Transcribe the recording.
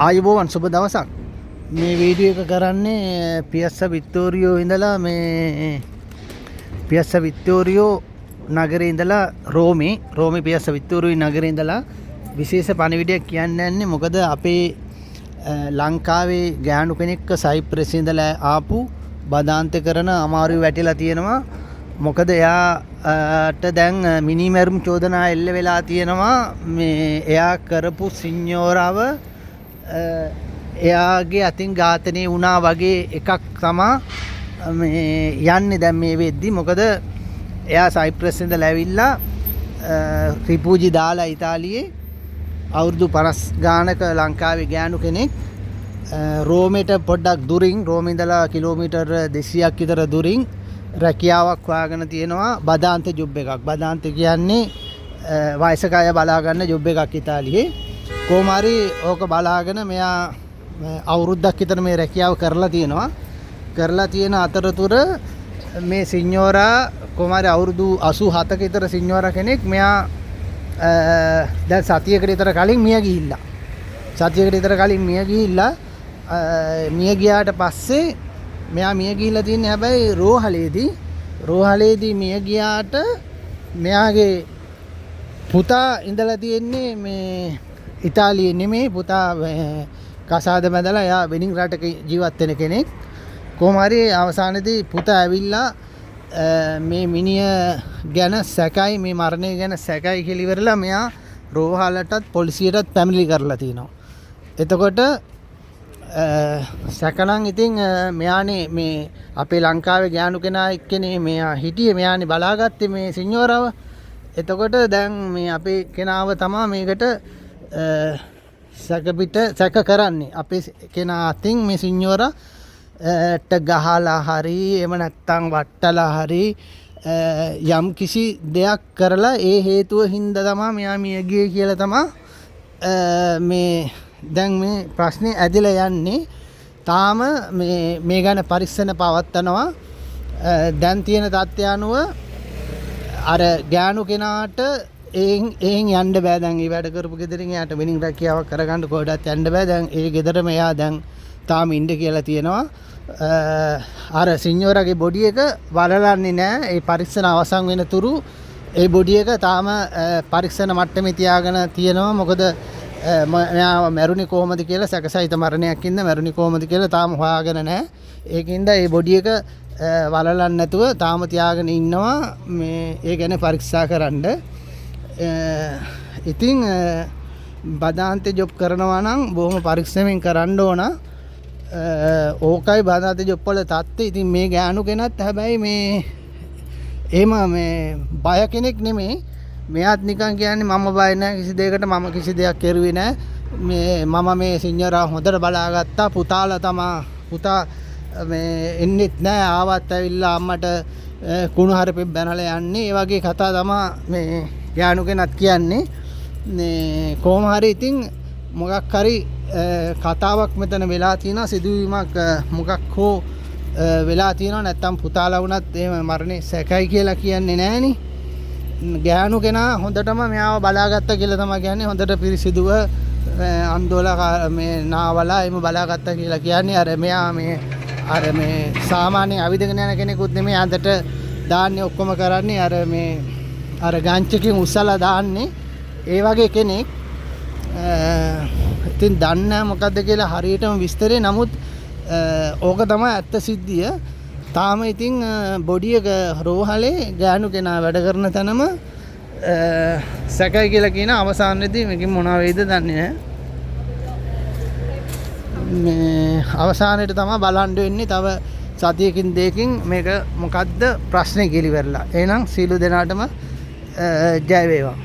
ආයුබෝවන් සුබ දවසක්. මේ වීඩියෝ එක කරන්නේ පියස්ස වික්ටෝරියෝ ඉඳලා මේ පියස්ස වික්ටෝරියෝ නගරේ ඉඳලා රෝමේ පියස්ස වික්ටෝරියෝ නගරේ ඉඳලා විශේෂ පණිවිඩයක් කියන්න යන්නේ. මොකද අපේ ලංකාවේ ගෑනු කෙනෙක්ව සයිප්‍රස් ඉඳලා ආපු බදාන්ත කරන අමාරුව වැටිලා තියෙනවා. මොකද එයාට දැන් මිනිමැරුම් චෝදනා එල්ල වෙලා තියෙනවා. මේ එයා කරපු සිඤ්ඤෝරාව එයාගේ අතින් ඝාතනය වුණා වගේ එකක් තමා මේ යන්නේ දැන් මේ වෙද්දි. මොකද එයා සයිප්‍රස් ඉඳලා ඇවිල්ලා රිපූජි දාලා ඉතාලියේ අවුරුදු 50 ගානක ලංකාවේ ගෑනු කෙනෙක් රෝමේට පොඩ්ඩක් දුරින් රෝමේ ඉඳලා කිලෝමීටර් 200ක් විතර දුරින් රැකියාවක් හොයාගෙන තියෙනවා. බදාන්ත ජොබ් එකක්. බදාන්ත කියන්නේ වයසක අය බලා ගන්න ජොබ් එකක් ඉතාලියේ. කොහොම හරි ඕක බලාගෙන මෙයා අවුරුද්දක් විතර මේ රැකියාව කරලා තියෙනවා. කරලා තියෙන අතරතුර මේ සිඤ්ඤෝරා කොහොම හරි අවුරුදු 87ක විතර සිඤ්ඤෝරා කෙනෙක් මෙයා දැන් සතියකට විතර කලින් මිය ගිහිල්ලා. සතියකට විතර කලින් මිය ගිහිල්ලා මිය ගියාට පස්සේ මෙයා මිය ගිහිල්ලා තින්නේ හැබැයි රෝහලේදී මිය ගියාට මෙයාගේ පුතා ඉඳලා තියෙන්නේ මේ ඉතාලියේ නෙමෙයි. පුතා කසාද බැඳලා එයා වෙනින් රටක ජීවත් වෙන කෙනෙක්. කොහොම හරි අවසානයේදී පුතා ඇවිල්ලා මේ මිනිහ ගැන සැකයි, මේ මරණය ගැන සැකයි කියලා ඉවරලා මෙයා රෝහලටත් පොලිසියටත් පැමිණිලි කරලා තිනවා. එතකොට සැකනම් ඉතින් මෙයානේ මේ අපේ ලංකාවේ ගෑනු කෙනා එක්කනේ මෙයා හිටියේ. මෙයානේ බලාගත්තේ මේ සිඤ්ඤෝරාව. එතකොට දැන් මේ අපේ කෙනාව තමා මේකට සැක කරන්නේ. අපේ කෙනා අතින් මේ සිඤ්ඤෝරා ට ගහලා හරි එහෙම නැත්නම් වට්ටලා හරි යම් කිසි දෙයක් කරලා ඒ හේතුව හින්දා තමයි මෙයා මිය ගියේ කියලා තමයි මේ දැන් මේ ප්‍රශ්නේ ඇදලා යන්නේ. තාම මේ ගැන පරීක්ෂණ පවත්වනවා. දැන් තියෙන තත්ත්වය අනුව අර ගෑනු කෙනාට එහෙන් යන්න බෑ. දැන් ඒ වැඩ කරපු ගෙදරින් එයාට වෙනින් රැකියාවක් කරගන්න කොහෙවත් යන්න බෑ. දැන් ඒ ගෙදරම එයා දැන් තාම ඉන්න කියලා තියෙනවා. අර සිඤ්ඤෝරාගේ බොඩි එක වලලන්නේ නෑ. ඒ පරීක්ෂණ අවසන් වෙන තුරු ඒ බොඩි එක තාම පරීක්ෂණ මට්ටමේ තියාගෙන තියෙනවා. මොකද මෙයා මැරුණේ කොහොමද කියලා සැකසහිත මරණයක් ඉඳ මැරුණේ කොහොමද කියලා තාම හොයාගෙන නෑ. ඒකින්ද ඒ බොඩි එක වලලන්නේ නැතුව තාම තියාගෙන ඉන්නවා මේ ඒ ගැන පරීක්ෂා කරන්න. ඉතින් බදාන්තේ ජොබ් කරනවා නම් බොහොම පරීක්ෂණයෙන් කරන්න ඕන. ඕකයි බදාන්තේ ජොබ් වල තත්ත්වය. ඉතින් මේ ගෑනු කෙනත් හැබැයි මේ එහෙම මේ බය කෙනෙක් නෙමෙයි. මෙයාත් නිකන් කියන්නේ මම බය නැහැ කිසි දෙයකට, මම කිසි දෙයක් කරුවේ නැහැ. මම මේ සිඤ්ඤෝරා හොඳට බලාගත්තා. පුතා මේ එන්නෙත් නැහැ. ආවත් ඇවිල්ලා අම්මට කුණු හරපෙක් බැනලා යන්නේ. ඒ වගේ කතා තමයි මේ ගෑනු කෙනත් කියන්නේ. කොහොම හරි ඉතින් මොකක් හරි කතාවක් මෙතන වෙලා තියෙනවා. සිදුවීමක් මොකක් හෝ වෙලා තියෙනවා. නැත්තම් පුතාලා වුණත් එහෙම මරණේ සැකයි කියලා කියන්නේ නැහනේ. ගෑනු කෙනා හොඳටම මෙයාව බලාගත්තා කියලා තමයි කියන්නේ. හොඳට පිරිසිදුව අන්දෝලා මේ නාවලා එහෙම බලාගත්තා කියලා කියන්නේ. අර මෙයා මේ සාමාන්‍ය අවිදගෙන යන කෙනෙකුත් නෙමෙයි. අඳට දාන්නේ ඔක්කොම කරන්නේ අර ගාංචකින් උස්සලා දාන්නේ. ඒ වගේ කෙනෙක්. ඉතින් දන්නේ මොකද්ද කියලා හරියටම විස්තරේ. නමුත් ඕක තමයි ඇත්ත සිද්ධිය. තාම ඉතින් බොඩි එක රෝහලේ ගෑනු කෙනා වැඩ කරන තැනම සැකයි කියලා කියන අවසානයේදී මේකෙන් මොනවා වෙයිද දන්නේ නැහැ. මේ අවසානයේට තමයි බලන්න වෙන්නේ. තව සතියකින් දෙකකින් මේක මොකද්ද ප්‍රශ්නේ කියලා ඉවරලා. එහෙනම් සීල දෙනාටම ජය වේවා.